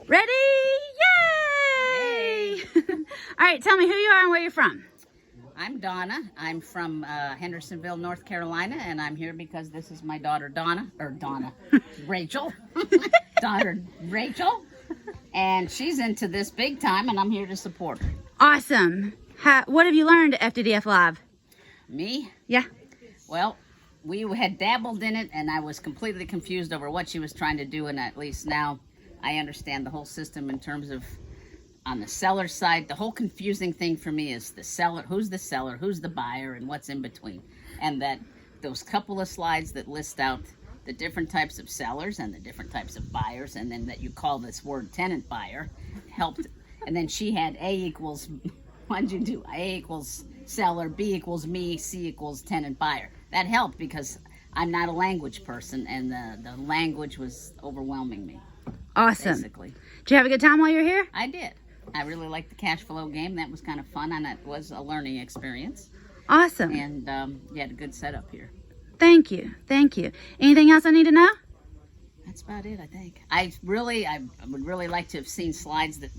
Ready? Yay! All right, tell me who you are and where you're from. I'm Donna. I'm from Hendersonville, North Carolina, and I'm here because this is my daughter Rachel. Daughter Rachel. And she's into this big time, and I'm here to support her. Awesome. What have you learned at FDDF Live? Me? Yeah. Well, we had dabbled in it, and I was completely confused over what she was trying to do, and at least now I understand the whole system in terms of on the seller side. The whole confusing thing for me is the seller, who's the buyer, and what's in between. And that those couple of slides that list out the different types of sellers and the different types of buyers, and then that you call this word tenant buyer helped. And then she had A equals, what did you do? A equals seller, B equals me, C equals tenant buyer. That helped because I'm not a language person, and the language was overwhelming me. Awesome. Basically. Did you have a good time while you were here? I did. I really liked the cash flow game. That was kind of fun, and it was a learning experience. Awesome. And you had a good setup here. Thank you. Thank you. Anything else I need to know? That's about it, I think. I would really like to have seen slides that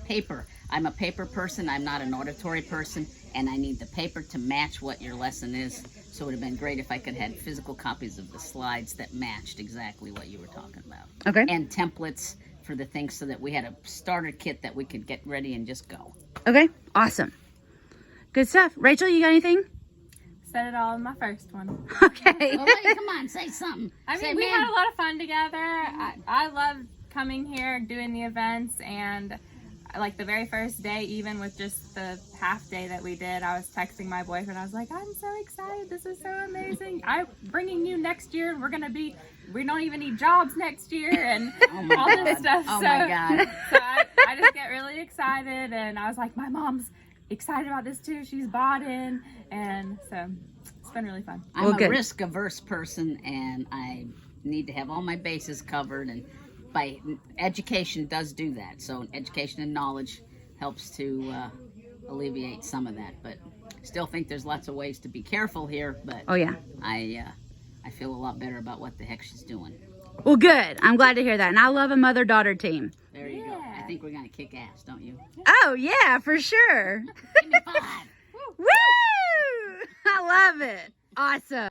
paper. I'm a paper person. I'm not an auditory person, and I need the paper to match what your lesson is. So it would have been great if I could have had physical copies of the slides that matched exactly what you were talking about. Okay. And templates for the things so that we had a starter kit that we could get ready and just go. Okay. Awesome. Good stuff. Rachel, you got anything? Said it all in my first one. Okay. Well, lady, come on, say something. I mean, Say, we man. had a lot of fun together. I love coming here, doing the events, and like the very first day, even with just the half day that we did, I was texting my boyfriend. I was like, I'm so excited. This is so amazing. I'm bringing you next year, and we don't even need jobs next year, and all this stuff. Oh my God. So I just get really excited, and I was like, my mom's excited about this too. She's bought in, and so it's been really fun. I'm a risk-averse person, and I need to have all my bases covered, and by education does do that. So education and knowledge helps to alleviate some of that, but still think there's lots of ways to be careful here. But Oh, yeah. I feel a lot better about what the heck she's doing. Well, good. I'm glad to hear that. And I love a mother-daughter team. There you go. I think we're gonna kick ass, don't you? Oh, yeah, for sure. Give me 5. Woo! I love it. Awesome.